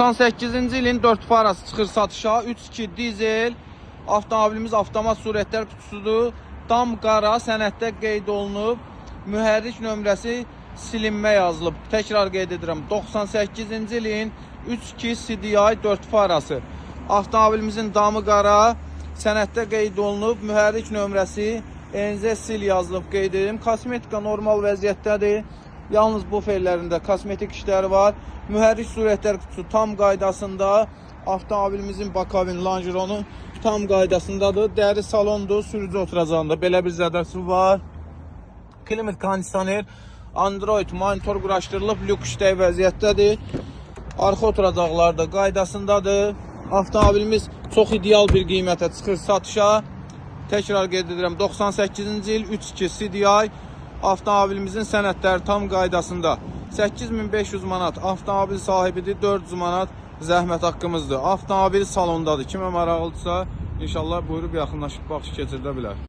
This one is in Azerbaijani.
98-ci ilin 4 parası çıxır satışa. 3.2 dizel avtomobilimiz avtomat surətlər kutusudur. Dam qara sənəddə qeyd olunub. Mühərrik nömrəsi silinmə yazılıb. Təkrar qeyd edirəm. 98-ci ilin 3.2 CDI 4 parası. Avtomobilimizin damı qara sənəddə qeyd olunub. Mühərrik nömrəsi ENZ sil yazılıb qeyd edim. Kosmetika normal vəziyyətdədir. Yalnız bu fellərində kosmetik işləri var. Mühərrik surətlər kutusu tam qaydasında. Avtomobilimizin bakavin lonjeronu tam qaydasındadır. Dəri salondur. Sürücü oturacağında belə bir zədəsi var. Klimat kondisioner, Android monitor quraşdırılıb. Lük işləy vəziyyətdədir. Arxa oturacaqlar da qaydasındadır. Avtomobilimiz çox ideal bir qiymətə çıxır satışa. Təkrar qeyd edirəm. 98-ci il 3.2 CDI. Avtomobilimizin sənədləri tam qaydasında. 8500 manat avtomobil sahibidir, 400 manat zəhmət haqqımızdır. Avtomobil salondadır. Kimə maraqlıdırsa, inşallah buyurub yaxınlaşıb baxış keçirdə bilər.